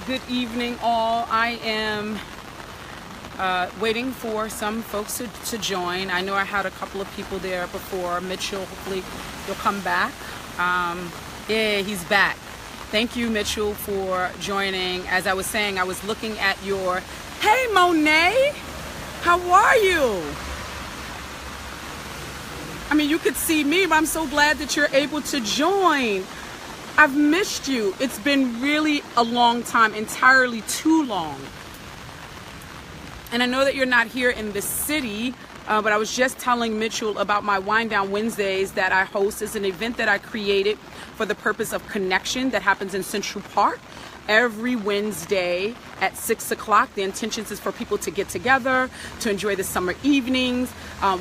Good evening, all. I am waiting for some folks to join. I know I had a couple of people there before. Mitchell, hopefully you'll come back. Yeah, he's back. Thank you, Mitchell, for joining. As I was saying, I was looking at your... Hey, Monet! How are you? I mean, you could see me, but I'm so glad that you're able to join. I've missed you. It's been really a long time, entirely too long. And I know that you're not here in the city, but I was just telling Mitchell about my Wind Down Wednesdays that I host. Is an event that I created for the purpose of connection that happens in Central Park every Wednesday at 6 o'clock. The intentions is for people to get together, to enjoy the summer evenings.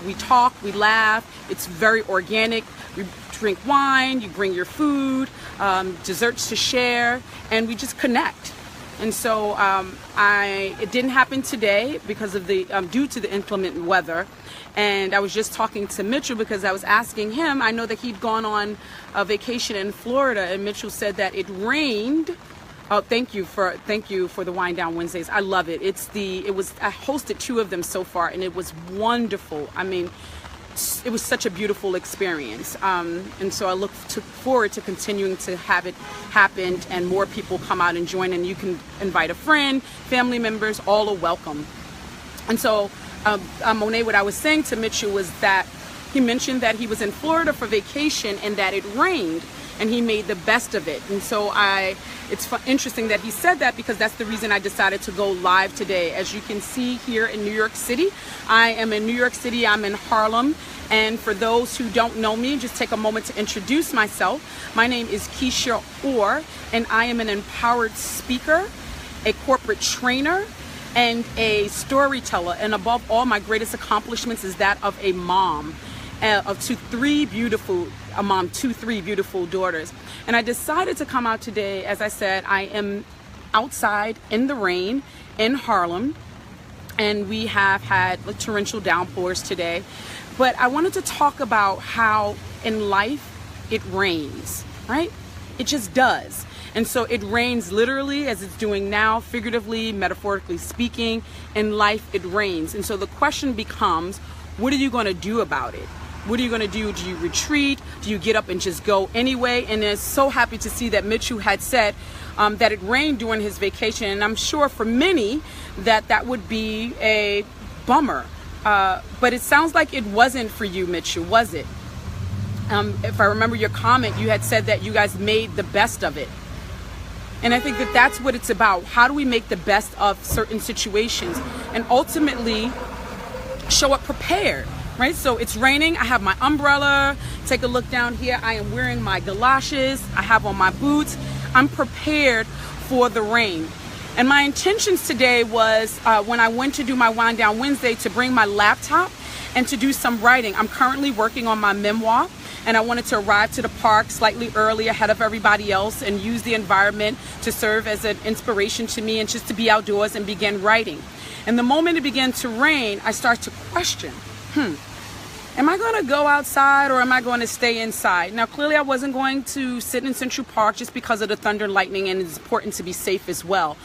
We talk, we laugh. It's very organic. We drink wine, you bring your food, desserts to share, and we just connect. And so it didn't happen today because of the due to the inclement weather. And I was just talking to Mitchell because I was asking him. I know that he'd gone on a vacation in Florida, and Mitchell said that it rained. Oh, thank you for the Wind Down Wednesdays. I love it. I hosted 2 of them so far, and it was wonderful. I mean, it was such a beautiful experience. And so I look forward to continuing to have it happen and more people come out and join, and you can invite a friend, family members, all are welcome. And so Monet, what I was saying to Mitchell was that he mentioned that he was in Florida for vacation and that it rained, and he made the best of it. And so it's interesting that he said that, because that's the reason I decided to go live today. As you can see here in New York City, I am in New York City, I'm in Harlem. And for those who don't know me, just take a moment to introduce myself. My name is Keisha Orr, and I am an empowered speaker, a corporate trainer, and a storyteller. And above all, my greatest accomplishments is that of a mom of 3 beautiful daughters. And I decided to come out today. As I said, I am outside in the rain in Harlem, and we have had torrential downpours today. But I wanted to talk about how in life it rains, right? It just does. And so it rains literally, as it's doing now, figuratively, metaphorically speaking. In life it rains. And so the question becomes, what are you going to do about it? What are you going to do? Do you retreat? Do you get up and just go anyway? And I'm so happy to see that Mitchell had said that it rained during his vacation. And I'm sure for many that would be a bummer. But it sounds like it wasn't for you, Mitchell, was it? If I remember your comment, you had said that you guys made the best of it. And I think that that's what it's about. How do we make the best of certain situations and ultimately show up prepared? Right, so it's raining. I have my umbrella. Take a look down here. I am wearing my galoshes. I have on my boots. I'm prepared for the rain. And my intentions today was when I went to do my Wind Down Wednesday to bring my laptop and to do some writing. I'm currently working on my memoir, and I wanted to arrive to the park slightly early ahead of everybody else and use the environment to serve as an inspiration to me and just to be outdoors and begin writing. And the moment it began to rain, I start to question, am I going to go outside or am I going to stay inside? Now, clearly I wasn't going to sit in Central Park just because of the thunder and lightning, and it's important to be safe as well.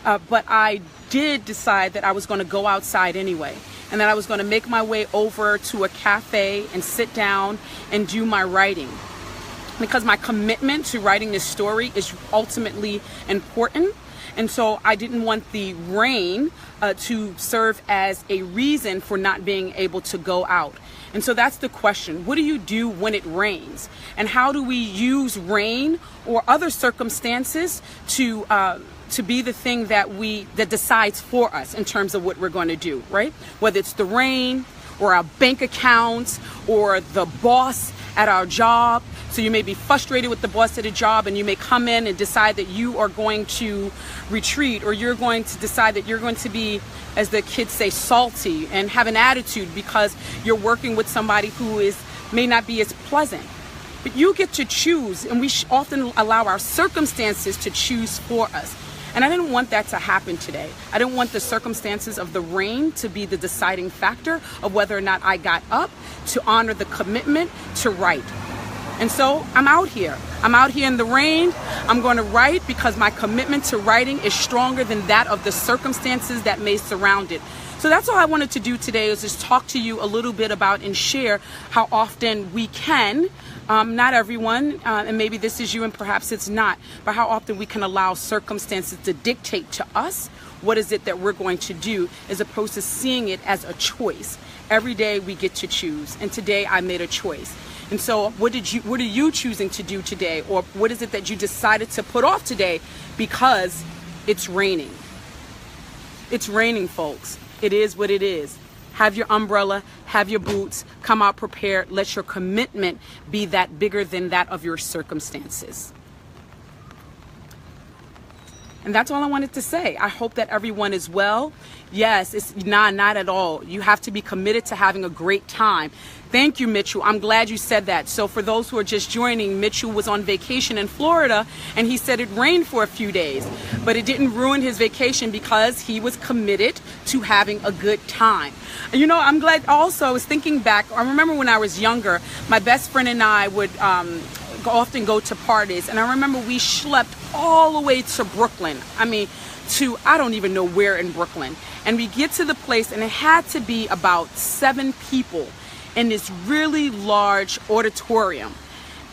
But I did decide that I was going to go outside anyway, and that I was going to make my way over to a cafe and sit down and do my writing. Because my commitment to writing this story is ultimately important. And so I didn't want the rain to serve as a reason for not being able to go out. And so that's the question. What do you do when it rains? And how do we use rain or other circumstances to be the thing that decides for us in terms of what we're going to do, right? Whether it's the rain or our bank accounts or the boss at our job. So you may be frustrated with the boss at a job, and you may come in and decide that you are going to retreat, or you're going to decide that you're going to be, as the kids say, salty and have an attitude because you're working with somebody who may not be as pleasant. But you get to choose, and we often allow our circumstances to choose for us. And I didn't want that to happen today. I didn't want the circumstances of the rain to be the deciding factor of whether or not I got up to honor the commitment to write. And so I'm out here. I'm out here in the rain. I'm going to write because my commitment to writing is stronger than that of the circumstances that may surround it. So that's all I wanted to do today, is just talk to you a little bit about and share how often we can, not everyone, and maybe this is you and perhaps it's not, but how often we can allow circumstances to dictate to us what is it that we're going to do, as opposed to seeing it as a choice. Every day we get to choose, and today I made a choice. And so what are you choosing to do today? Or what is it that you decided to put off today because it's raining? It's raining, folks. It is what it is. Have your umbrella, have your boots, come out prepared. Let your commitment be that bigger than that of your circumstances. And that's all I wanted to say. I hope that everyone is well. Yes, it's not at all. You have to be committed to having a great time. Thank you, Mitchell. I'm glad you said that. So for those who are just joining, Mitchell was on vacation in Florida, and he said it rained for a few days, but it didn't ruin his vacation because he was committed to having a good time. You know, I'm glad also, I was thinking back, I remember when I was younger, my best friend and I would often go to parties, and I remember we schlepped all the way to Brooklyn. I mean, I don't even know where in Brooklyn. And we get to the place, and it had to be about 7 people in this really large auditorium.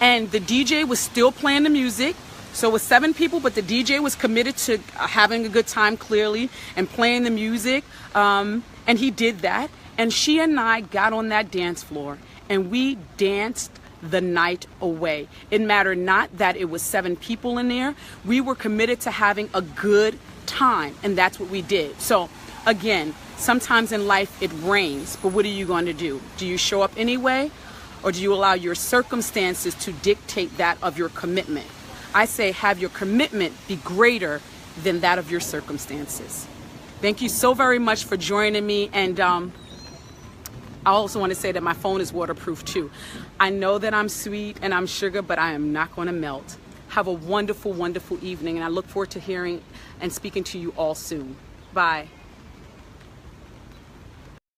And the DJ was still playing the music. So it was 7 people, but the DJ was committed to having a good time, clearly, and playing the music. And he did that. And she and I got on that dance floor, and we danced the night away. It mattered not that it was 7 people in there. We were committed to having a good time, and that's what we did. So again, sometimes in life it rains, but what are you going to do? Do you show up anyway, or do you allow your circumstances to dictate that of your commitment? I say have your commitment be greater than that of your circumstances. Thank you so very much for joining me, and I also want to say that my phone is waterproof too. I know that I'm sweet and I'm sugar, but I am not going to melt. Have a wonderful, wonderful evening, and I look forward to hearing and speaking to you all soon. Bye.